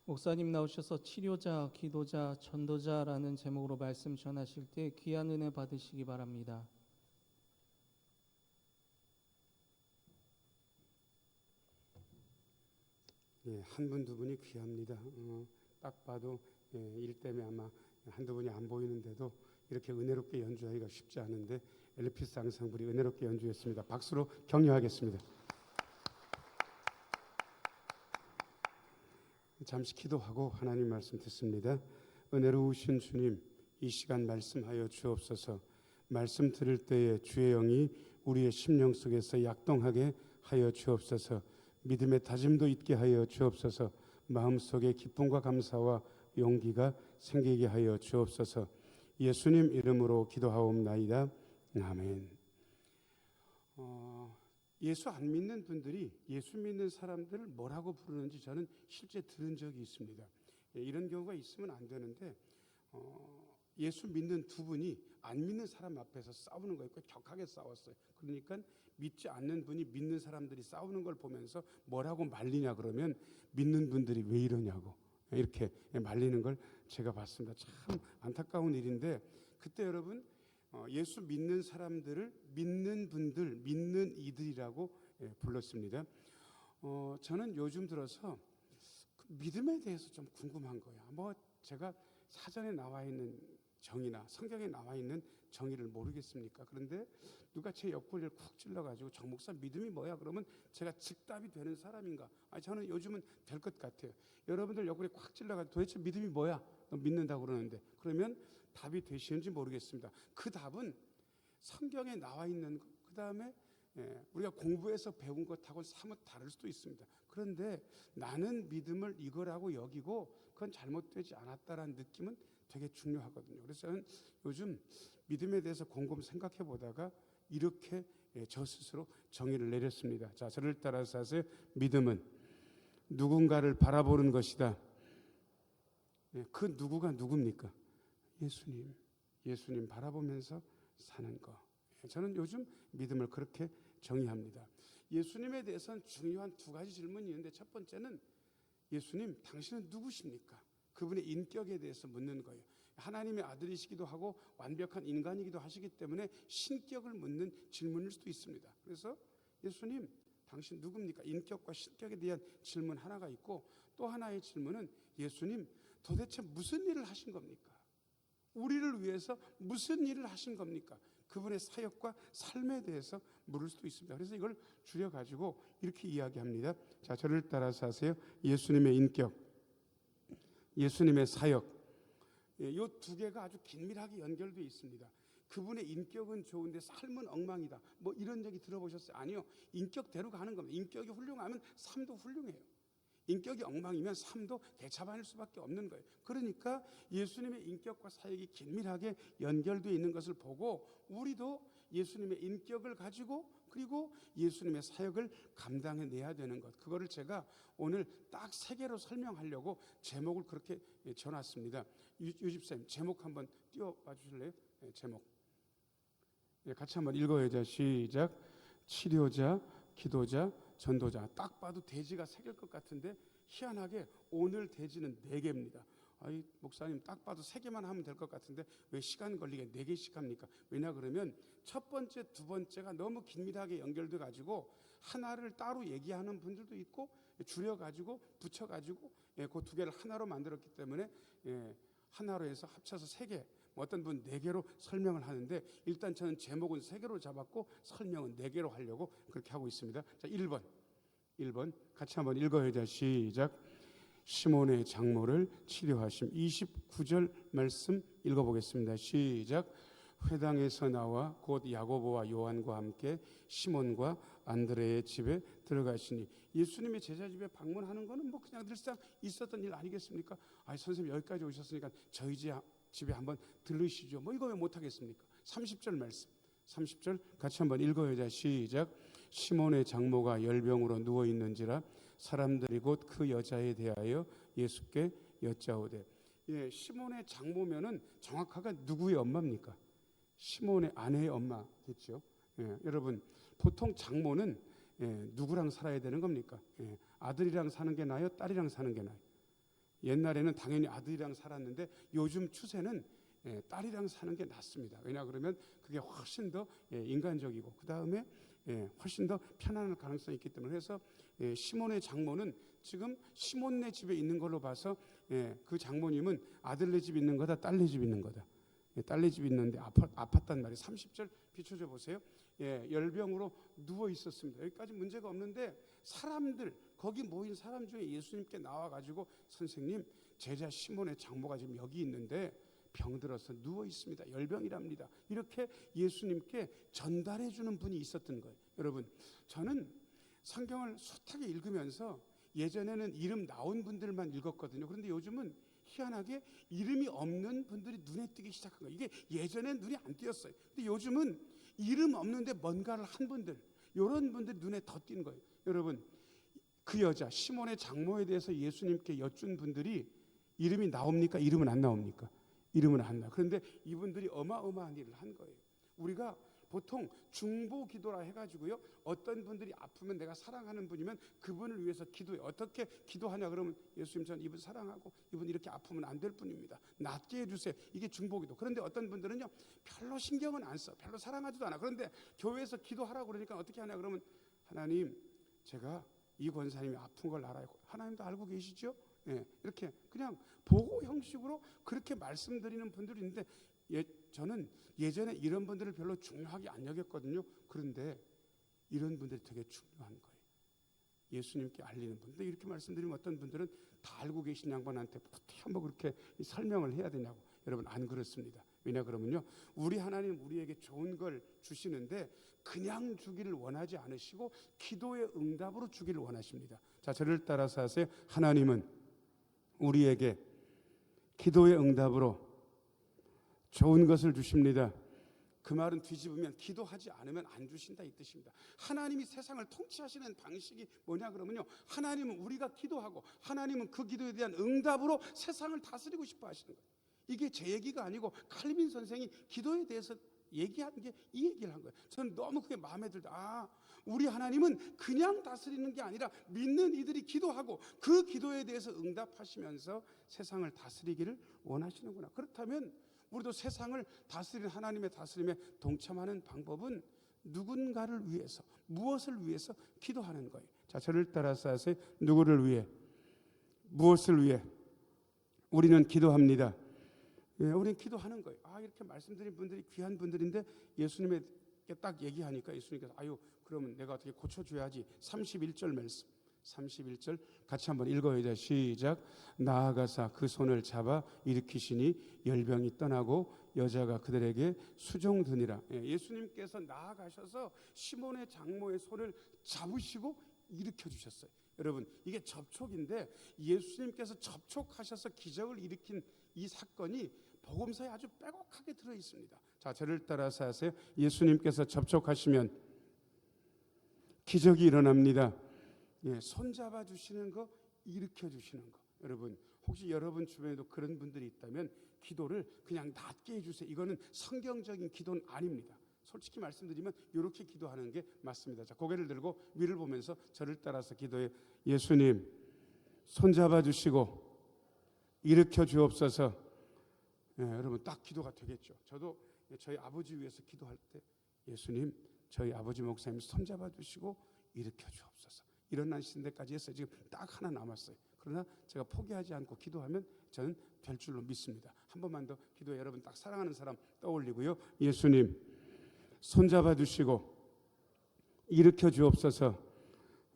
목사님 나오셔서 치료자, 기도자, 전도자라는 제목으로 말씀 전하실 때 귀한 은혜 받으시기 바랍니다. 예, 한 분, 두 분이 귀합니다. 딱 봐도 일 때문에 아마 한두 분이 안 보이는데도 이렇게 은혜롭게 연주하기가 쉽지 않은데 엘피스 앙상블이 은혜롭게 연주했습니다. 박수로 격려하겠습니다. 잠시 기도하고 하나님 말씀 듣습니다. 은혜로우신 주님, 이 시간 말씀하여 주옵소서. 말씀 들을 때에 주의 영이 우리의 심령 속에서 약동하게 하여 주옵소서. 믿음의 다짐도 있게 하여 주옵소서. 마음속에 기쁨과 감사와 용기가 생기게 하여 주옵소서. 예수님 이름으로 기도하옵나이다. 아멘. 예수 안 믿는 분들이 예수 믿는 사람들을 뭐라고 부르는지 저는 실제 들은 적이 있습니다. 이런 경우가 있으면 안 되는데 예수 믿는 두 분이 안 믿는 사람 앞에서 싸우는 거예요. 격하게 싸웠어요. 그러니까 믿지 않는 분이 믿는 사람들이 싸우는 걸 보면서 뭐라고 말리냐 그러면 믿는 분들이 왜 이러냐고 이렇게 말리는 걸 제가 봤습니다. 참 안타까운 일인데 그때 여러분 예수 믿는 사람들을 믿는 분들, 믿는 이들이라고 불렀습니다. 저는 요즘 들어서 그 믿음에 대해서 좀 궁금한 거예요. 뭐 제가 사전에 나와 있는 정의나 성경에 나와 있는 정의를 모르겠습니까? 그런데 누가 제 옆구리를 쿡 찔러가지고 정 목사 믿음이 뭐야? 그러면 제가 즉답이 되는 사람인가? 저는 요즘은 될 것 같아요. 여러분들 옆구리 콱 찔러가지고 도대체 믿음이 뭐야? 너 믿는다고 그러는데 그러면 답이 되시는지 모르겠습니다. 그 답은 성경에 나와 있는 것, 그 다음에 우리가 공부해서 배운 것하고 사뭇 다를 수도 있습니다. 그런데 나는 믿음을 이거라고 여기고 그건 잘못되지 않았다라는 느낌은 되게 중요하거든요. 그래서 저는 요즘 믿음에 대해서 곰곰 생각해 보다가 이렇게 저 스스로 정의를 내렸습니다. 자, 저를 따라서 하세요. 믿음은 누군가를 바라보는 것이다. 그 누구가 누굽니까? 예수님 바라보면서 사는 거. 저는 요즘 믿음을 그렇게 정의합니다. 예수님에 대해서는 중요한 두 가지 질문이 있는데 첫 번째는 예수님 당신은 누구십니까? 그분의 인격에 대해서 묻는 거예요. 하나님의 아들이시기도 하고 완벽한 인간이기도 하시기 때문에 신격을 묻는 질문일 수도 있습니다. 그래서 예수님 당신 누굽니까? 인격과 신격에 대한 질문 하나가 있고 또 하나의 질문은 예수님 도대체 무슨 일을 하신 겁니까? 우리를 위해서 무슨 일을 하신 겁니까? 그분의 사역과 삶에 대해서 물을 수도 있습니다. 그래서 이걸 줄여가지고 이렇게 이야기합니다. 자, 저를 따라서 하세요. 예수님의 인격, 예수님의 사역, 이 두 개가 아주 긴밀하게 연결되어 있습니다. 그분의 인격은 좋은데 삶은 엉망이다. 뭐 이런 얘기 들어보셨어요? 아니요. 인격대로 가는 겁니다. 인격이 훌륭하면 삶도 훌륭해요. 인격이 엉망이면 삶도 개차반일 수밖에 없는 거예요. 그러니까 예수님의 인격과 사역이 긴밀하게 연결되어 있는 것을 보고 우리도 예수님의 인격을 가지고 그리고 예수님의 사역을 감당해내야 되는 것, 그거를 제가 오늘 딱 세 개로 설명하려고 제목을 그렇게 정했습니다. 유집사님 제목 한번 띄워봐 주실래요? 제목 같이 한번 읽어야죠. 시작. 치료자, 기도자, 전도자. 딱 봐도 대지가 세 개일 것 같은데 희한하게 오늘 대지는 4개입니다. 목사님 딱 봐도 3개만 하면 될 것 같은데 왜 시간 걸리게 4개씩 합니까? 왜냐 그러면 첫 번째, 두 번째가 너무 긴밀하게 연결돼 가지고 하나를 따로 얘기하는 분들도 있고 줄여가지고 붙여가지고 그 두 개를 하나로 만들었기 때문에 하나로 해서 합쳐서 3개, 어떤 분 4개로 설명을 하는데 일단 저는 제목은 3개로 잡았고 설명은 4개로 하려고 그렇게 하고 있습니다. 자, 1번 같이 한번 읽어야죠. 시작. 시몬의 장모를 치료하심. 29절 말씀 읽어보겠습니다. 시작. 회당에서 나와 곧 야고보와 요한과 함께 시몬과 안드레의 집에 들어가시니, 예수님의 제자 집에 방문하는 거는 뭐 그냥 늘상 있었던 일 아니겠습니까? 선생님 여기까지 오셨으니까 저희 집에 한번 들르시죠. 뭐 이거 왜 못하겠습니까? 30절 말씀, 30절 같이 한번 읽어야죠. 시작. 시몬의 장모가 열병으로 누워있는지라 사람들이 곧 그 여자에 대하여 예수께 여짜오되. 시몬의 장모면은 정확하게 누구의 엄마입니까? 시몬의 아내의 엄마겠죠. 여러분 보통 장모는 누구랑 살아야 되는 겁니까? 아들이랑 사는 게 나아요? 딸이랑 사는 게 나아요? 옛날에는 당연히 아들이랑 살았는데 요즘 추세는 딸이랑 사는 게 낫습니다. 왜냐 그러면 그게 훨씬 더 인간적이고 그 다음에 훨씬 더 편안할 가능성이 있기 때문에 그래서 시몬의 장모는 지금 시몬네 집에 있는 걸로 봐서 그 장모님은 아들네 집 있는 거다 딸네 집 있는 거다. 딸네 집 있는데 아팠단 말이에요. 30절 비춰줘 보세요. 열병으로 누워 있었습니다. 여기까지 문제가 없는데 사람들 거기 모인 사람 중에 예수님께 나와가지고 선생님 제자 시몬의 장모가 지금 여기 있는데 병들어서 누워 있습니다. 열병이랍니다. 이렇게 예수님께 전달해 주는 분이 있었던 거예요. 여러분 저는 성경을 숱하게 읽으면서 예전에는 이름 나온 분들만 읽었거든요. 그런데 요즘은 희한하게 이름이 없는 분들이 눈에 띄기 시작한 거예요. 이게 예전엔 눈이 안 띄었어요. 근데 요즘은 이름 없는데 뭔가를 한 분들 이런 분들이 눈에 더 띈 거예요. 여러분 그 여자 시몬의 장모에 대해서 예수님께 여쭌 분들이 이름이 나옵니까? 이름은 안 나옵니까? 이름은 안 나와요. 그런데 이분들이 어마어마한 일을 한 거예요. 우리가 보통 중보 기도라 해가지고요. 어떤 분들이 아프면 내가 사랑하는 분이면 그분을 위해서 기도해. 어떻게 기도하냐 그러면 예수님 전 이분 사랑하고 이분 이렇게 아프면 안 될 분입니다. 낫게 해주세요. 이게 중보 기도. 그런데 어떤 분들은요. 별로 신경은 안 써. 별로 사랑하지도 않아. 그런데 교회에서 기도하라고 그러니까 어떻게 하냐 그러면 하나님 제가 이 권사님이 아픈 걸 알아요. 하나님도 알고 계시죠? 이렇게 그냥 보고 형식으로 그렇게 말씀드리는 분들이 있는데 저는 예전에 이런 분들을 별로 중요하게 안 여겼거든요. 그런데 이런 분들이 되게 중요한 거예요. 예수님께 알리는 분들. 이렇게 말씀드리면 어떤 분들은 다 알고 계신 양반한테 어떻게 한번 그렇게 설명을 해야 되냐고. 여러분 안 그렇습니다. 왜냐 그러면요. 우리 하나님 우리에게 좋은 걸 주시는데 그냥 주기를 원하지 않으시고 기도의 응답으로 주기를 원하십니다. 자, 저를 따라서 하세요. 하나님은 우리에게 기도의 응답으로 좋은 것을 주십니다. 그 말은 뒤집으면 기도하지 않으면 안 주신다 이 뜻입니다. 하나님이 세상을 통치하시는 방식이 뭐냐 그러면요. 하나님은 우리가 기도하고 하나님은 그 기도에 대한 응답으로 세상을 다스리고 싶어 하시는 거예요. 이게 제 얘기가 아니고 칼빈 선생이 기도에 대해서 얘기한 게 이 얘기를 한 거예요. 저는 너무 그게 마음에 들다. 우리 하나님은 그냥 다스리는 게 아니라 믿는 이들이 기도하고 그 기도에 대해서 응답하시면서 세상을 다스리기를 원하시는구나. 그렇다면 우리도 세상을 다스리는 하나님의 다스림에 동참하는 방법은 누군가를 위해서 무엇을 위해서 기도하는 거예요. 자, 저를 따라서 하세요. 누구를 위해 무엇을 위해 우리는 기도합니다. 우리는 기도하는 거예요. 이렇게 말씀드린 분들이 귀한 분들인데 예수님에게 딱 얘기하니까 예수님께서 그러면 내가 어떻게 고쳐줘야지. 31절 말씀 31절 같이 한번 읽어요. 시작. 나아가사 그 손을 잡아 일으키시니 열병이 떠나고 여자가 그들에게 수종드니라. 예수님께서 나아가셔서 시몬의 장모의 손을 잡으시고 일으켜 주셨어요. 여러분 이게 접촉인데 예수님께서 접촉하셔서 기적을 일으킨 이 사건이 복음서에 아주 빼곡하게 들어있습니다. 자, 저를 따라서 하세요. 예수님께서 접촉하시면 기적이 일어납니다. 손 잡아주시는 거, 일으켜 주시는 거. 여러분 혹시 여러분 주변에도 그런 분들이 있다면 기도를 그냥 낮게 해주세요. 이거는 성경적인 기도는 아닙니다. 솔직히 말씀드리면 이렇게 기도하는 게 맞습니다. 자, 고개를 들고 위를 보면서 저를 따라서 기도해. 예수님 손 잡아주시고 일으켜 주옵소서. 여러분 딱 기도가 되겠죠. 저도 저희 아버지 위해서 기도할 때 예수님 저희 아버지 목사님 손 잡아주시고 일으켜 주옵소서. 일어나신 데까지 했어요. 지금 딱 하나 남았어요. 그러나 제가 포기하지 않고 기도하면 저는 될 줄로 믿습니다. 한 번만 더 기도해. 여러분 딱 사랑하는 사람 떠올리고요. 예수님 손 잡아주시고 일으켜 주옵소서.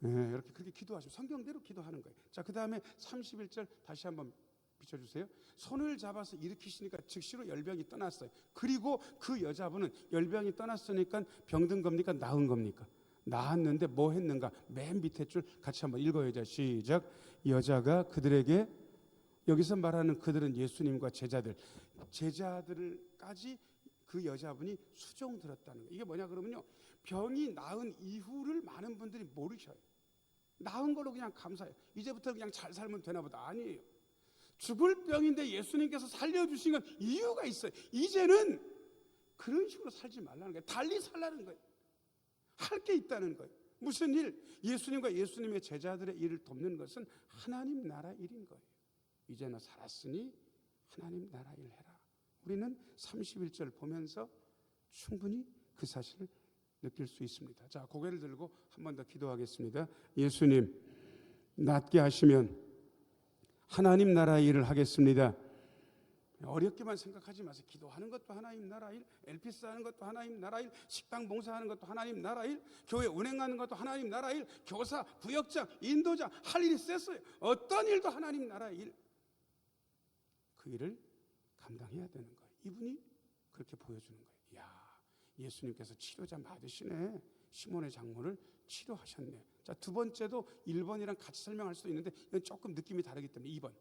이렇게 그렇게 기도하시면 성경대로 기도하는 거예요. 자, 그 다음에 31절 다시 한번 비춰주세요. 손을 잡아서 일으키시니까 즉시로 열병이 떠났어요. 그리고 그 여자분은 열병이 떠났으니까 병든 겁니까? 나은 겁니까? 나았는데 뭐 했는가? 맨 밑에 줄 같이 한번 읽어요. 시작. 여자가 그들에게, 여기서 말하는 그들은 예수님과 제자들까지 그 여자분이 수종 들었다는 거예요. 이게 뭐냐 그러면요, 병이 나은 이후를 많은 분들이 모르셔요. 나은 걸로 그냥 감사해요. 이제부터 그냥 잘 살면 되나 보다. 아니에요. 죽을 병인데 예수님께서 살려주신 건 이유가 있어요. 이제는 그런 식으로 살지 말라는 거예요. 달리 살라는 거예요. 할 게 있다는 거예요. 무슨 일? 예수님과 예수님의 제자들의 일을 돕는 것은 하나님 나라 일인 거예요. 이제는 살았으니 하나님 나라 일 해라. 우리는 31절 보면서 충분히 그 사실을 느낄 수 있습니다. 자, 고개를 들고 한 번 더 기도하겠습니다. 예수님, 낫게 하시면 하나님 나라의 일을 하겠습니다. 어렵게만 생각하지 마세요. 기도하는 것도 하나님 나라 일, 엘피스 하는 것도 하나님 나라 일, 식당 봉사하는 것도 하나님 나라 일, 교회 운행하는 것도 하나님 나라 일, 교사, 부역장, 인도자 할 일이 셌어요. 어떤 일도 하나님 나라 일. 그 일을 감당해야 되는 거예요. 이분이 그렇게 보여주는 거예요. 야, 예수님께서 치료자 맞으시네. 시몬의 장모를 치료하셨네. 자, 두 번째도 1번이랑 같이 설명할 수도 있는데 이건 조금 느낌이 다르기 때문에 2번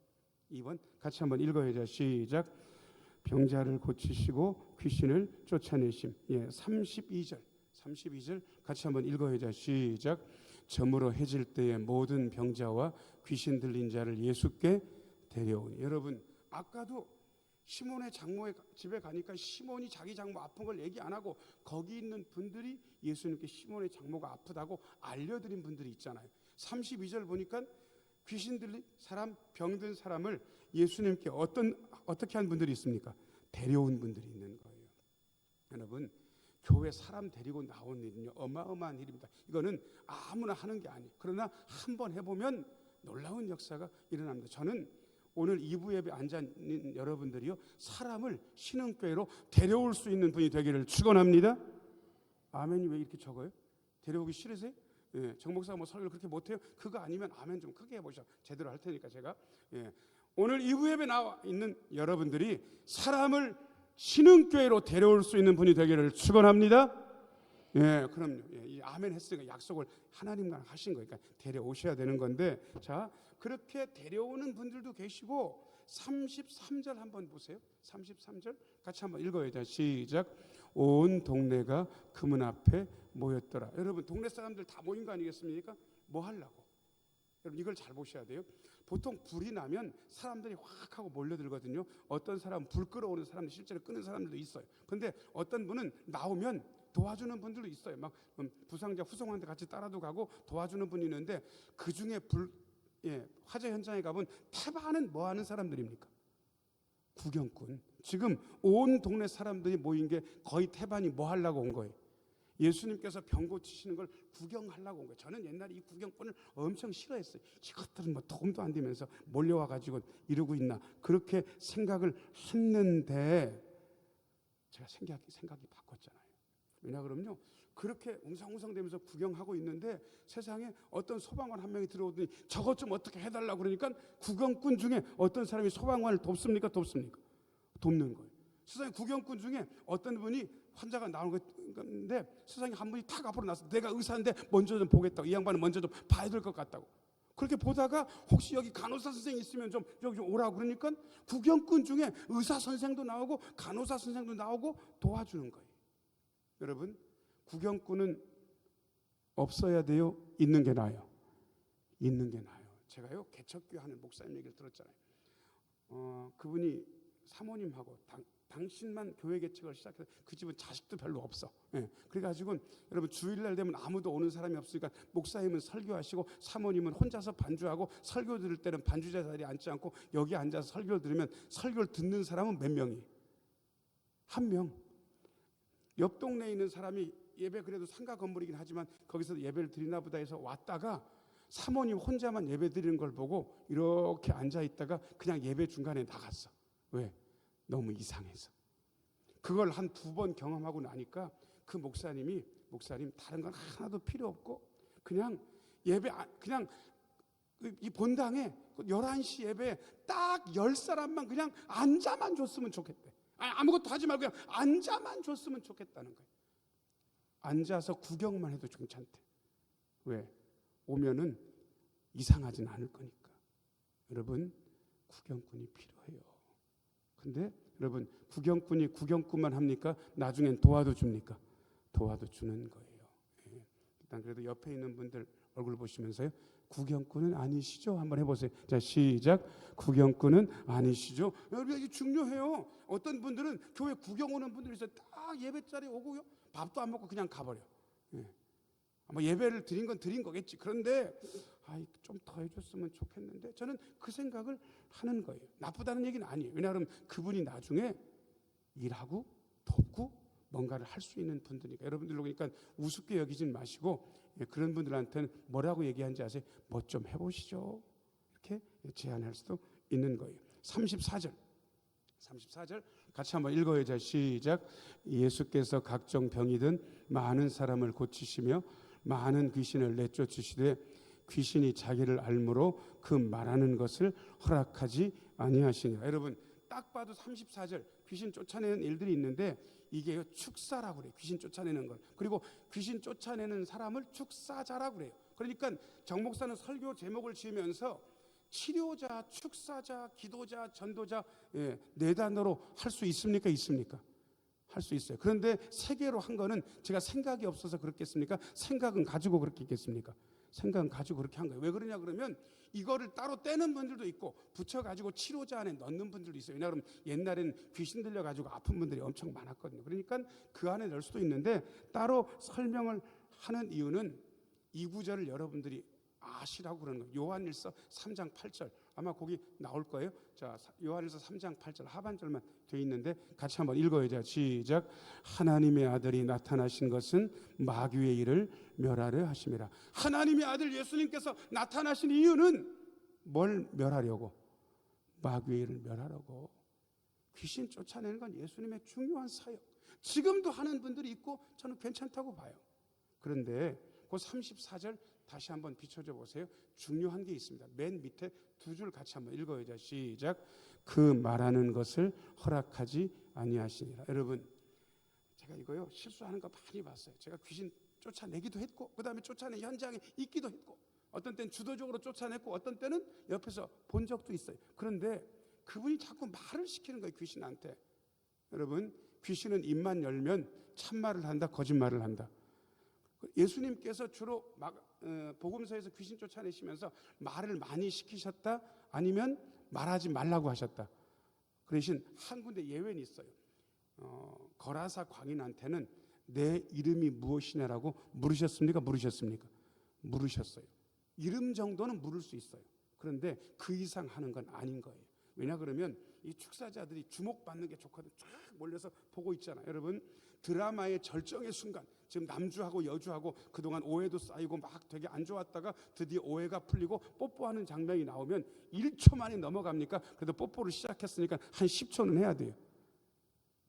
같이 한번 읽어야죠. 시작. 병자를 고치시고 귀신을 쫓아내심. 32절 같이 한번 읽어야죠. 시작. 저물어 해질 때에 모든 병자와 귀신 들린 자를 예수께 데려오니. 여러분, 아까도 시몬의 장모의 집에 가니까 시몬이 자기 장모 아픈 걸 얘기 안 하고 거기 있는 분들이 예수님께 시몬의 장모가 아프다고 알려드린 분들이 있잖아요. 32절 보니까 귀신 들린 사람, 병든 사람을 예수님께 어떻게 한 분들이 있습니까? 데려온 분들이 있는 거예요. 여러분, 교회 사람 데리고 나온 일은요, 어마어마한 일입니다. 이거는 아무나 하는 게 아니에요. 그러나 한번 해보면 놀라운 역사가 일어납니다. 저는 오늘 2부 예배 앉아 있는 여러분들이요, 사람을 신흥교회로 데려올 수 있는 분이 되기를 축원합니다. 아멘이 왜 이렇게 적어요? 데려오기 싫으세요? 정 목사가 뭐 설교를 그렇게 못해요? 그거 아니면 아멘 좀 크게 해보셔. 제대로 할 테니까 제가. 오늘 2부 예배 나와 있는 여러분들이 사람을 신흥교회로 데려올 수 있는 분이 되기를 축원합니다. 그럼요. 이 아멘 했으니까 약속을 하나님과 하신 거니까 데려오셔야 되는 건데, 자, 그렇게 데려오는 분들도 계시고 33절 한번 보세요. 33절 같이 한번 읽어요. 자, 시작. 온 동네가 그 문 앞에 모였더라. 여러분, 동네 사람들 다 모인 거 아니겠습니까? 뭐 하려고? 여러분, 이걸 잘 보셔야 돼요. 보통 불이 나면 사람들이 확 하고 몰려들거든요. 어떤 사람은 불 끌어오는 사람들, 실제로 끄는 사람들도 있어요. 근데 어떤 분은 나오면 도와주는 분들도 있어요. 막 부상자 후송한테 같이 따라도 가고 도와주는 분이 있는데, 그 중에 화재 현장에 가면 태반은 뭐 하는 사람들입니까? 구경꾼. 지금 온 동네 사람들이 모인 게 거의 태반이 뭐 하려고 온 거예요? 예수님께서 병 고치시는 걸 구경하려고 온 거예요. 저는 옛날에 이 구경꾼을 엄청 싫어했어요. 이것들은 뭐 도움도 안 되면서 몰려와 가지고 이러고 있나, 그렇게 생각을 했는데 제가 생각이 바꿨잖아요. 왜냐 그러면요, 그렇게 웅성웅성대면서 구경하고 있는데 세상에 어떤 소방관 한 명이 들어오더니 저것 좀 어떻게 해달라고 그러니까 구경꾼 중에 어떤 사람이 소방관을 돕습니까? 돕는 거예요. 세상에 구경꾼 중에 어떤 분이 환자가 나오는 건데 세상에 한 분이 탁 앞으로 나서 내가 의사인데 먼저 좀 보겠다고, 이 양반은 먼저 좀 봐야 될 것 같다고. 그렇게 보다가 혹시 여기 간호사 선생이 있으면 좀 여기 좀 오라고 그러니까 구경꾼 중에 의사 선생도 나오고 간호사 선생도 나오고 도와주는 거예요. 여러분, 구경꾼은 없어야 돼요? 있는 게 나아요? 있는 게 나아요. 제가요, 개척교회 하는 목사님 얘기를 들었잖아요. 그분이 사모님하고 당신만 교회 개척을 시작해서 그 집은 자식도 별로 없어. 그래가지고 여러분, 주일날 되면 아무도 오는 사람이 없으니까 목사님은 설교하시고 사모님은 혼자서 반주하고, 설교 들을 때는 반주자 자리에 앉지 않고 여기 앉아서 설교를 들으면 설교를 듣는 사람은 몇 명이? 한 명. 옆 동네에 있는 사람이 예배, 그래도 상가 건물이긴 하지만 거기서 예배를 드리나 보다 해서 왔다가 사모님 혼자만 예배 드리는 걸 보고 이렇게 앉아 있다가 그냥 예배 중간에 나갔어. 왜? 너무 이상해서. 그걸 한 2번 경험하고 나니까 그 목사님 다른 건 하나도 필요 없고 그냥 예배, 그냥 이 본당에 11시 예배에 딱 10사람만 그냥 앉아만 줬으면 좋겠대. 아무것도 하지 말고 그냥 앉아만 줬으면 좋겠다는 거예요. 앉아서 구경만 해도 괜찮대. 왜? 오면은 이상하진 않을 거니까. 여러분, 구경꾼이 필요해요. 근데 여러분, 구경꾼이 구경꾼만 합니까? 나중엔 도와도 줍니까? 도와도 주는 거예요. 일단 그래도 옆에 있는 분들 얼굴 보시면서요, 구경꾼은 아니시죠? 한번 해보세요. 자, 시작. 구경꾼은 아니시죠? 여러분, 이게 중요해요. 어떤 분들은 교회 구경 오는 분들이 있어요. 딱 예배 자리에 오고요, 밥도 안 먹고 그냥 가버려. 뭐 예배를 드린 건 드린 거겠지. 그런데 좀 더 해줬으면 좋겠는데, 저는 그 생각을 하는 거예요. 나쁘다는 얘기는 아니에요. 왜냐하면 그분이 나중에 일하고 돕고 뭔가를 할 수 있는 분들이니까. 여러분들 그러니까 우습게 여기진 마시고, 그런 분들한테는 뭐라고 얘기하는지 아세요? 뭐 좀 해보시죠. 이렇게 제안할 수도 있는 거예요. 34절 같이 한번 읽어야죠. 시작. 예수께서 각종 병이든 많은 사람을 고치시며 많은 귀신을 내쫓으시되 귀신이 자기를 알므로 그 말하는 것을 허락하지 아니하시니라. 여러분 딱 봐도 34절 귀신 쫓아내는 일들이 있는데 이게 축사라고 그래요. 귀신 쫓아내는 걸. 그리고 귀신 쫓아내는 사람을 축사자라고 그래요. 그러니까 정 목사는 설교 제목을 지으면서 치료자, 축사자, 기도자, 전도자, 네 단어로 할 수 있습니까? 있습니까? 할 수 있어요. 그런데 세 개로 한 거는 제가 생각이 없어서 그렇겠습니까? 생각은 가지고 그렇게 했겠습니까? 생각은 가지고 그렇게 한 거예요. 왜 그러냐 그러면 이거를 따로 떼는 분들도 있고 붙여가지고 치료자 안에 넣는 분들도 있어요. 왜냐하면 옛날에는 귀신 들려가지고 아픈 분들이 엄청 많았거든요. 그러니까 그 안에 넣을 수도 있는데 따로 설명을 하는 이유는 이 구절을 여러분들이 아시라고 그러는 거예요. 요한일서 3장 8절 아마 거기 나올 거예요. 자, 요한일서 3장 8절 하반절만 돼 있는데 같이 한번 읽어야죠. 시작. 하나님의 아들이 나타나신 것은 마귀의 일을 멸하려 하심이라. 하나님의 아들 예수님께서 나타나신 이유는 뭘 멸하려고? 마귀의 일을 멸하려고. 귀신 쫓아내는 건 예수님의 중요한 사역. 지금도 하는 분들이 있고 저는 괜찮다고 봐요. 그런데 그 34절 다시 한번 비춰줘 보세요. 중요한 게 있습니다. 맨 밑에 두 줄 같이 한번 읽어야죠. 시작. 그 말하는 것을 허락하지 아니하시니라. 여러분 제가 이거요 실수하는 거 많이 봤어요. 제가 귀신 쫓아내기도 했고 그 다음에 쫓아낸 현장에 있기도 했고 어떤 때는 주도적으로 쫓아냈고 어떤 때는 옆에서 본 적도 있어요. 그런데 그분이 자꾸 말을 시키는 거예요. 귀신한테. 여러분 귀신은 입만 열면 참말을 한다 거짓말을 한다. 예수님께서 주로 복음서에서 귀신 쫓아내시면서 말을 많이 시키셨다 아니면 말하지 말라고 하셨다. 그 대신 한 군데 예외는 있어요. 거라사 광인한테는 내 이름이 무엇이냐라고 물으셨습니까? 물으셨어요. 이름 정도는 물을 수 있어요. 그런데 그 이상 하는 건 아닌 거예요. 왜냐 그러면 이 축사자들이 주목받는 게 좋거든. 쫙 몰려서 보고 있잖아요. 여러분 드라마의 절정의 순간 지금 남주하고 여주하고 그동안 오해도 쌓이고 막 되게 안 좋았다가 드디어 오해가 풀리고 뽀뽀하는 장면이 나오면 1초 만에 넘어갑니까? 그래도 뽀뽀를 시작했으니까 한 10초는 해야 돼요.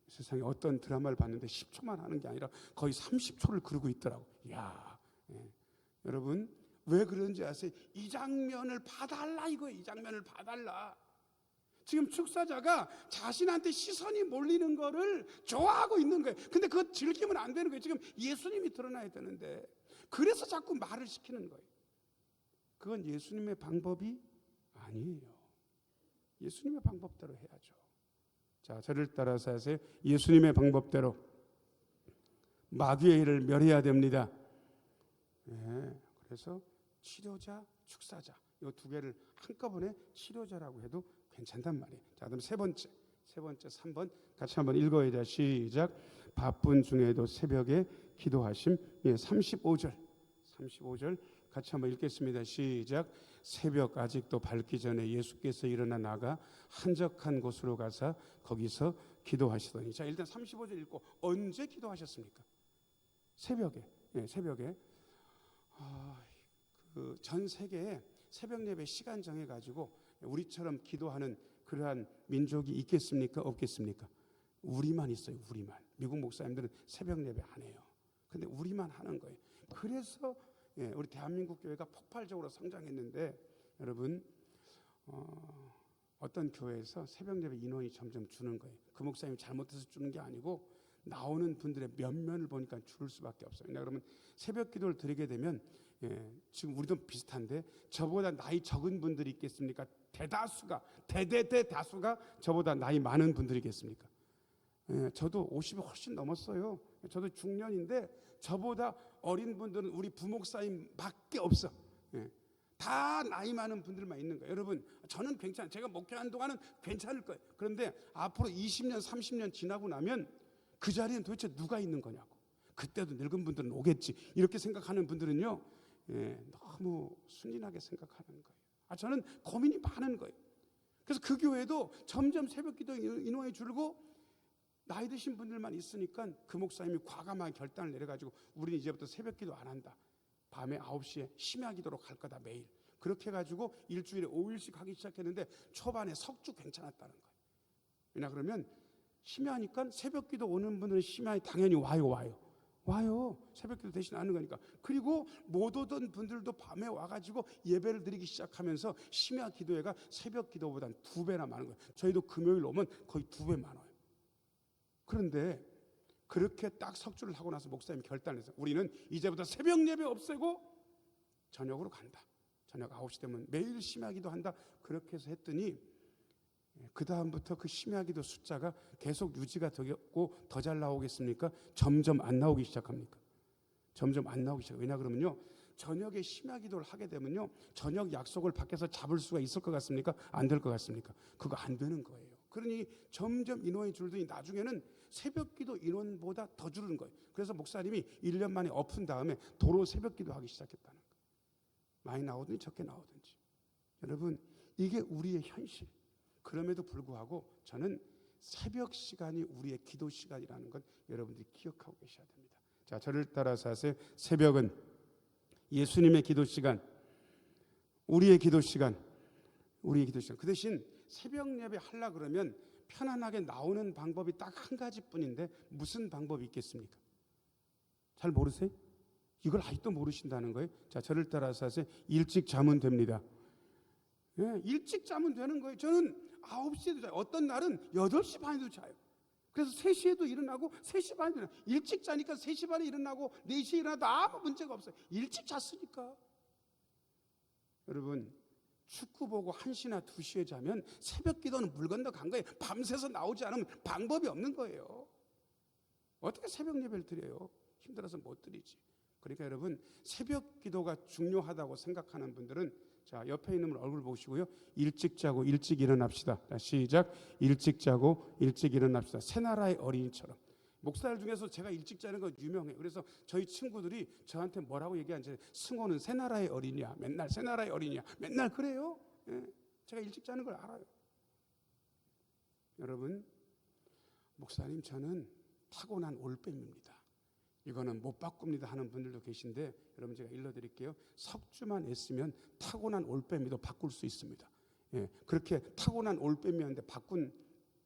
세상에 어떤 드라마를 봤는데 10초만 하는 게 아니라 거의 30초를 그러고 있더라고. 이야, 여러분 왜 그런지 아세요? 이 장면을 봐달라 이거예요. 이 장면을 봐달라. 지금 축사자가 자신한테 시선이 몰리는 거를 좋아하고 있는 거예요. 근데 그거 즐기면 안 되는 거예요. 지금 예수님이 드러나야 되는데 그래서 자꾸 말을 시키는 거예요. 그건 예수님의 방법이 아니에요. 예수님의 방법대로 해야죠. 자, 저를 따라서 하세요. 예수님의 방법대로 마귀의 일을 멸해야 됩니다. 그래서 치료자, 축사자 이 두 개를 한꺼번에 치료자라고 해도 괜찮단 말이에요. 자, 그럼 세 번째 3번 같이 한번 읽어야죠. 시작. 바쁜 중에도 새벽에 기도하심. 35절 같이 한번 읽겠습니다. 시작. 새벽 아직도 밝기 전에 예수께서 일어나 나가 한적한 곳으로 가서 거기서 기도하시더니. 자, 일단 35절 읽고 언제 기도하셨습니까? 새벽에. 새벽에. 그 전 세계에 새벽 예배 시간 정해 가지고 우리처럼 기도하는 그러한 민족이 있겠습니까? 없겠습니까? 우리만 있어요. 우리만. 미국 목사님들은 새벽 예배 안 해요. 근데 우리만 하는 거예요. 그래서 우리 대한민국 교회가 폭발적으로 성장했는데 여러분 어떤 교회에서 새벽 예배 인원이 점점 주는 거예요. 그 목사님이 잘못해서 주는 게 아니고 나오는 분들의 면면을 보니까 줄을 수밖에 없어요. 그러면 새벽 기도를 드리게 되면 지금 우리도 비슷한데 저보다 나이 적은 분들이 있겠습니까? 대다수가 저보다 나이 많은 분들이겠습니까? 저도 50이 훨씬 넘었어요. 저도 중년인데 저보다 어린 분들은 우리 부목사님밖에 없어. 다 나이 많은 분들만 있는 거예요. 여러분 저는 괜찮아요. 제가 목회하는 동안은 괜찮을 거예요. 그런데 앞으로 20년 30년 지나고 나면 그 자리엔 도대체 누가 있는 거냐고. 그때도 늙은 분들은 오겠지 이렇게 생각하는 분들은요, 너무 순진하게 생각하는 거예요. 저는 고민이 많은 거예요. 그래서 그 교회도 점점 새벽기도 인원이 줄고 나이 드신 분들만 있으니까 그 목사님이 과감하게 결단을 내려가지고 우리는 이제부터 새벽기도 안 한다. 밤에 9시에 심야기도로 갈 거다 매일. 그렇게 해가지고 일주일에 5일씩 하기 시작했는데 초반에 석주 괜찮았다는 거예요. 왜냐 그러면 심야니까 새벽기도 오는 분들은 심야에 당연히 와요. 새벽기도 대신 하는 거니까. 그리고 못 오던 분들도 밤에 와가지고 예배를 드리기 시작하면서 심야 기도회가 새벽 기도보다는 2배나 많은 거예요. 저희도 금요일 오면 거의 2배 많아요. 그런데 그렇게 딱 석주를 하고 나서 목사님이 결단해서 우리는 이제부터 새벽 예배 없애고 저녁으로 간다. 저녁 9시 되면 매일 심야기도 한다. 그렇게 해서 했더니 그 다음부터 그 심야기도 숫자가 계속 유지가 되고 더 잘 나오겠습니까? 점점 안 나오기 시작합니까? 점점 안 나오기 시작해요. 왜냐 그러면요, 저녁에 심야기도를 하게 되면요, 저녁 약속을 밖에서 잡을 수가 있을 것 같습니까? 안 될 것 같습니까? 그거 안 되는 거예요. 그러니 점점 인원이 줄더니 나중에는 새벽기도 인원보다 더 줄는 거예요. 그래서 목사님이 1년 만에 엎은 다음에 도로 새벽기도 하기 시작했다는 거예요. 많이 나오든지 적게 나오든지. 여러분, 이게 우리의 현실. 그럼에도 불구하고 저는 새벽 시간이 우리의 기도 시간이라는 건 여러분들이 기억하고 계셔야 됩니다. 자, 저를 따라서 하세요. 새벽은 예수님의 기도 시간, 우리의 기도 시간. 그 대신 새벽 예배 하려고 그러면 편안하게 나오는 방법이 딱 한 가지뿐인데 무슨 방법이 있겠습니까? 잘 모르세요? 이걸 아직도 모르신다는 거예요. 자, 저를 따라서 하세요. 일찍 자면 됩니다. 일찍 자면 되는 거예요. 저는 9시에도 자요. 어떤 날은 8시 반에도 자요. 그래서 3시에도 일어나고 3시 반에도 일어나요. 일찍 자니까 3시 반에 일어나고 4시에 일어나도 아무 문제가 없어요. 일찍 잤으니까. 여러분, 축구 보고 1시나 2시에 자면 새벽 기도는 물 건너 간 거예요. 밤새서 나오지 않으면 방법이 없는 거예요. 어떻게 새벽 예배를 드려요? 힘들어서 못 드리지. 그러니까 여러분, 새벽 기도가 중요하다고 생각하는 분들은 자, 옆에 있는 분 얼굴 보시고요. 일찍 자고 일찍 일어납시다. 시작. 일찍 자고 일찍 일어납시다. 새나라의 어린이처럼. 목사들 중에서 제가 일찍 자는 거 유명해요. 그래서 저희 친구들이 저한테 뭐라고 얘기하는지, 승호는 새나라의 어린이야. 맨날 새나라의 어린이야. 맨날 그래요. 제가 일찍 자는 걸 알아요. 여러분, 목사님 저는 타고난 올빼미입니다. 이거는 못 바꿉니다 하는 분들도 계신데 여러분 제가 일러드릴게요. 석주만 애쓰면 타고난 올빼미도 바꿀 수 있습니다. 그렇게 타고난 올빼미한테 바꾼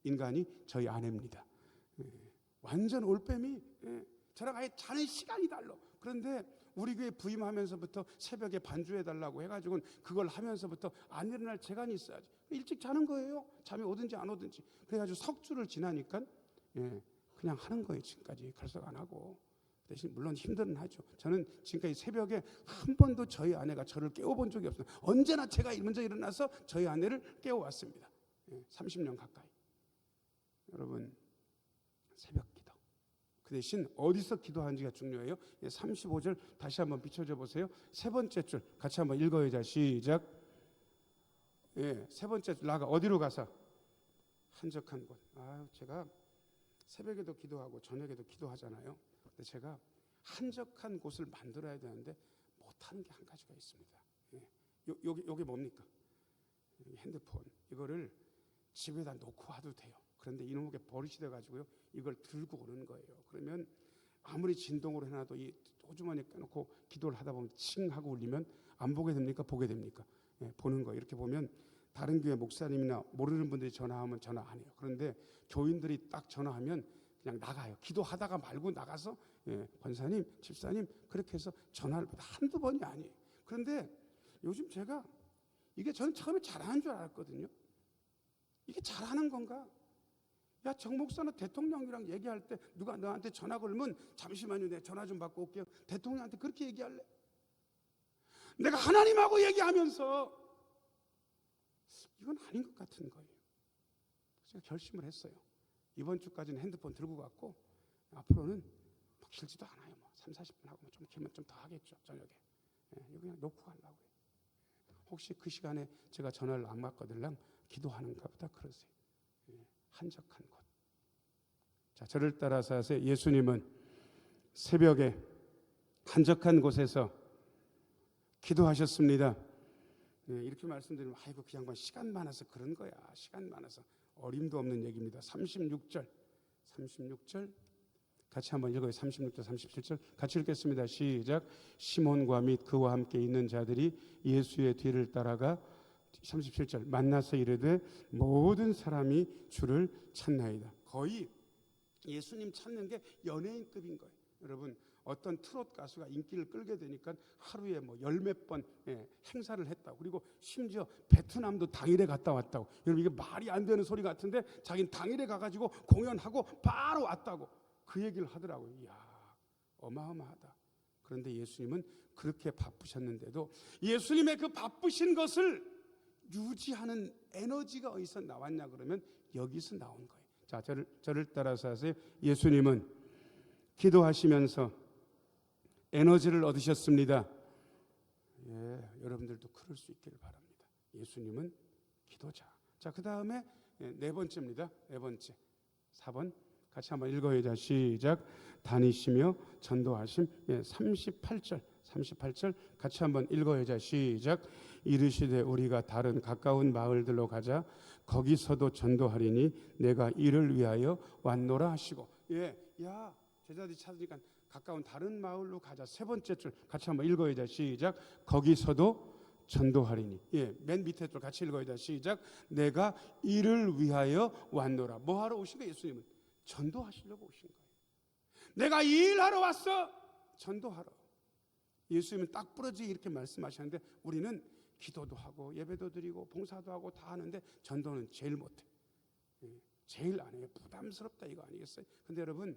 인간이 저희 아내입니다. 완전 올빼미. 저랑 아예 자는 시간이 달라. 그런데 우리 교회 부임하면서부터 새벽에 반주해달라고 해가지고는 그걸 하면서부터 안 일어날 재간이 있어야지. 일찍 자는 거예요. 잠이 오든지 안 오든지. 그래가지고 석주를 지나니까 그냥 하는 거예요. 지금까지 결석 안 하고. 대신 물론 힘들은 하죠. 저는 지금까지 새벽에 한 번도 저희 아내가 저를 깨워본 적이 없어요. 언제나 제가 먼저 일어나서 저희 아내를 깨워왔습니다. 30년 가까이. 여러분, 새벽 기도. 그 대신 어디서 기도하는지가 중요해요. 35절 다시 한번 비춰줘 보세요. 세 번째 줄 같이 한번 읽어요. 자, 시작. 세 번째 줄 나가 어디로 가서? 한적한 곳. 제가 새벽에도 기도하고 저녁에도 기도하잖아요. 근데 제가 한적한 곳을 만들어야 되는데 못하는 게 한 가지가 있습니다. 여기 뭡니까? 핸드폰. 이거를 집에다 놓고 와도 돼요. 그런데 이놈에게 버릇이 돼가지고요. 이걸 들고 오는 거예요. 그러면 아무리 진동으로 해놔도 이 호주머니에 껴놓고 기도를 하다 보면 칭 하고 울리면 안 보게 됩니까? 보게 됩니까? 보는 거예요. 이렇게 보면 다른 교회 목사님이나 모르는 분들이 전화하면 전화 안 해요. 그런데 교인들이 딱 전화하면 그냥 나가요. 기도하다가 말고 나가서 권사님, 집사님 그렇게 해서 전화를 받아. 한두 번이 아니에요. 그런데 요즘 제가 이게 저는 처음에 잘하는 줄 알았거든요. 이게 잘하는 건가? 야, 정 목사는 대통령이랑 얘기할 때 누가 너한테 전화 걸면 잠시만요, 내가 전화 좀 받고 올게요. 대통령한테 그렇게 얘기할래? 내가 하나님하고 얘기하면서 이건 아닌 것 같은 거예요. 제가 결심을 했어요. 이번 주까지는 핸드폰 들고 갔고 앞으로는 막 길지도 않아요. 3, 40분 하고 좀 길면 좀 더 하겠죠. 저녁에. 이거 그냥 놓고 가려고요. 혹시 그 시간에 제가 전화를 안 받거들랑 기도하는가 보다 그러세요. 한적한 곳. 자, 저를 따라서 하세요. 예수님은 새벽에 한적한 곳에서 기도하셨습니다. 네, 이렇게 말씀드리면 아이고 그 양반 시간 많아서 그런 거야. 시간 많아서. 어림도 없는 얘기입니다. 36절 같이 한번 읽어요. 36절 37절 같이 읽겠습니다. 시작. 시몬과 및 그와 함께 있는 자들이 예수의 뒤를 따라가 37절 만나서 이르되 모든 사람이 주를 찾나이다. 거의 예수님 찾는 게 연예인급인 거예요. 여러분 어떤 트롯 가수가 인기를 끌게 되니까 하루에 뭐 열 몇 번 행사를 했다고. 그리고 심지어 베트남도 당일에 갔다 왔다고. 여러분 이게 말이 안 되는 소리 같은데 자기는 당일에 가가지고 공연하고 바로 왔다고 그 얘기를 하더라고요. 이야 어마어마하다. 그런데 예수님은 그렇게 바쁘셨는데도 예수님의 그 바쁘신 것을 유지하는 에너지가 어디서 나왔냐 그러면 여기서 나온 거예요. 자, 저를 따라서 하세요. 예수님은 기도하시면서 에너지를 얻으셨습니다. 예, 여러분들도 그럴 수 있기를 바랍니다. 예수님은 기도자. 자, 그 다음에 네 번째입니다. 네 번째 4번 같이 한번 읽어요. 자, 시작. 다니시며 전도하심. 38절 같이 한번 읽어요. 자, 시작. 이르시되 우리가 다른 가까운 마을들로 가자. 거기서도 전도하리니 내가 이를 위하여 왔노라 하시고. 예, 야 제자들이 찾으니까 가까운 다른 마을로 가자. 세 번째 줄 같이 한번 읽어요. 자, 시작. 거기서도 전도하리니. 예, 맨 밑에 줄 같이 읽어요. 자, 시작. 내가 이를 위하여 왔노라. 뭐 하러 오신 거예요? 예수님은 전도하시려고 오신 거예요. 내가 이 일하러 왔어. 전도하러. 예수님은 딱 부러지게 이렇게 말씀하셨는데 우리는 기도도 하고 예배도 드리고 봉사도 하고 다 하는데 전도는 제일 못해. 제일 안 해요. 부담스럽다 이거 아니겠어요? 근데 여러분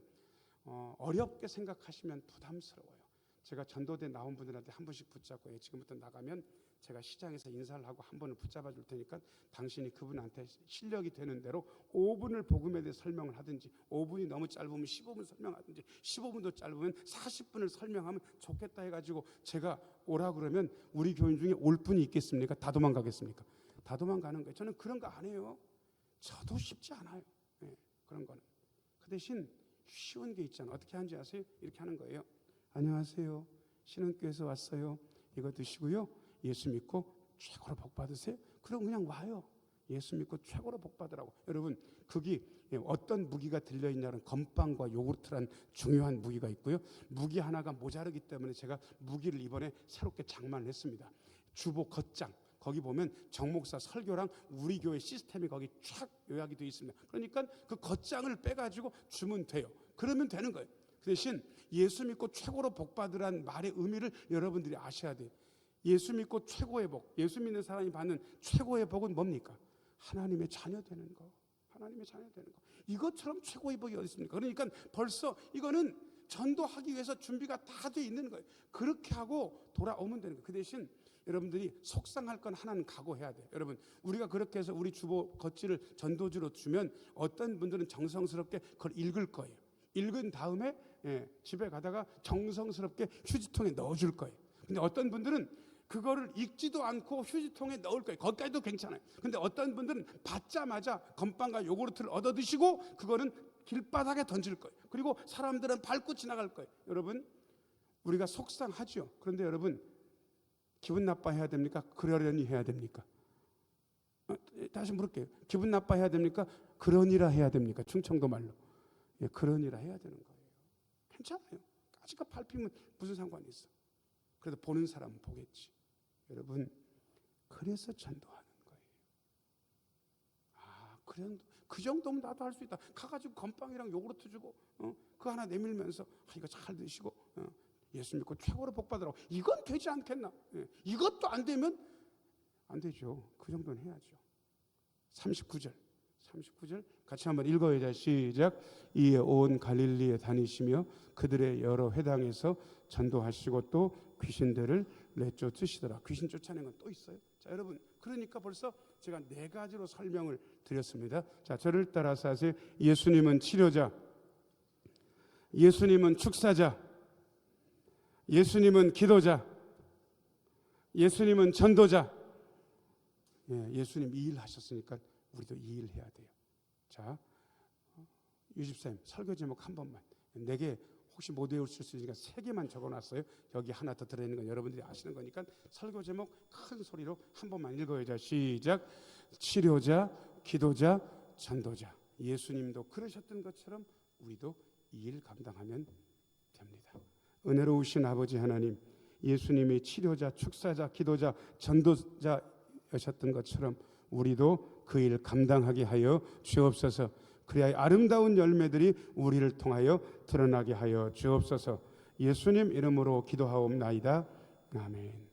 어렵게 생각하시면 부담스러워요. 제가 전도대 나온 분들한테 한 분씩 붙잡고 지금부터 나가면 제가 시장에서 인사를 하고 한 번을 붙잡아 줄 테니까 당신이 그분한테 실력이 되는 대로 5분을 복음에 대해 설명을 하든지 5분이 너무 짧으면 15분 설명하든지 15분도 짧으면 40분을 설명하면 좋겠다 해가지고 제가 오라 그러면 우리 교인 중에 올 분이 있겠습니까? 다 도망가겠습니까? 다 도망가는 거예요. 저는 그런 거 안 해요. 저도 쉽지 않아요. 네, 그런 거는. 그 대신 쉬운 게 있잖아요. 어떻게 하는지 아세요? 이렇게 하는 거예요. 안녕하세요. 신흥교회에서 왔어요. 이거 드시고요. 예수 믿고 최고로 복 받으세요. 그럼 그냥 와요. 예수 믿고 최고로 복 받으라고. 여러분 거기 어떤 무기가 들려있냐는 건빵과 요구르트란 중요한 무기가 있고요. 무기 하나가 모자르기 때문에 제가 무기를 이번에 새롭게 장만을 했습니다. 주보 겉장. 거기 보면 정목사 설교랑 우리 교회 시스템이 거기 쫙 요약이 되어 있습니다. 그러니까 그 겉장을 빼가지고 주면 돼요. 그러면 되는 거예요. 그 대신 예수 믿고 최고로 복 받으라는 말의 의미를 여러분들이 아셔야 돼요. 예수 믿고 최고의 복, 예수 믿는 사람이 받는 최고의 복은 뭡니까? 하나님의 자녀 되는 거. 하나님의 자녀 되는 거. 이것처럼 최고의 복이 어디 있습니까? 그러니까 벌써 이거는 전도하기 위해서 준비가 다 돼 있는 거예요. 그렇게 하고 돌아오면 되는 거예요. 그 대신 여러분들이 속상할 건 하나는 각오해야 돼요. 여러분 우리가 그렇게 해서 우리 주보 겉지를 전도주로 주면 어떤 분들은 정성스럽게 그걸 읽을 거예요. 읽은 다음에 집에 가다가 정성스럽게 휴지통에 넣어줄 거예요. 근데 어떤 분들은 그거를 읽지도 않고 휴지통에 넣을 거예요. 거기까지도 괜찮아요. 근데 어떤 분들은 받자마자 건빵과 요구르트를 얻어 드시고 그거는 길바닥에 던질 거예요. 그리고 사람들은 밟고 지나갈 거예요. 여러분 우리가 속상하죠. 그런데 여러분 기분 나빠해야 됩니까? 그러려니 해야 됩니까? 다시 물을게요. 기분 나빠해야 됩니까? 그러니라 해야 됩니까? 충청도 말로. 예, 그러니라 해야 되는 거예요. 괜찮아요. 까지가 밟히면 무슨 상관이 있어. 그래도 보는 사람은 보겠지. 여러분 그래서 전도하는 거예요. 그래, 그 정도면 나도 할 수 있다. 가가지고 건빵이랑 요구르트 주고 그거 하나 내밀면서 이거 잘 드시고 예수 믿고 최고로 복 받으라고. 이건 되지 않겠나? 이것도 안 되면 안 되죠. 그 정도는 해야죠. 39절 같이 한번 읽어요. 자, 시작. 이에 온 갈릴리에 다니시며 그들의 여러 회당에서 전도하시고 또 귀신들을 내쫓으시더라. 귀신 쫓아내는 건 또 있어요. 자, 여러분 그러니까 벌써 제가 네 가지로 설명을 드렸습니다. 자, 저를 따라서 하세요. 예수님은 치료자, 예수님은 축사자, 예수님은 기도자, 예수님은 전도자. 예수님 이 일 하셨으니까 우리도 이 일 해야 돼요. 자, 유집사님 설교 제목 한 번만. 내게 혹시 못 외우실 수 있으니까 3개만 적어놨어요. 여기 하나 더 들어있는 건 여러분들이 아시는 거니까 설교 제목 큰 소리로 한 번만 읽어요. 자, 시작. 치료자, 기도자, 전도자. 예수님도 그러셨던 것처럼 우리도 이 일 감당하면 됩니다. 은혜로우신 아버지 하나님, 예수님이 치료자, 축사자, 기도자, 전도자였던 것처럼 우리도 그 일 감당하게 하여 주옵소서. 그래야 아름다운 열매들이 우리를 통하여 드러나게 하여 주옵소서. 예수님 이름으로 기도하옵나이다. 아멘.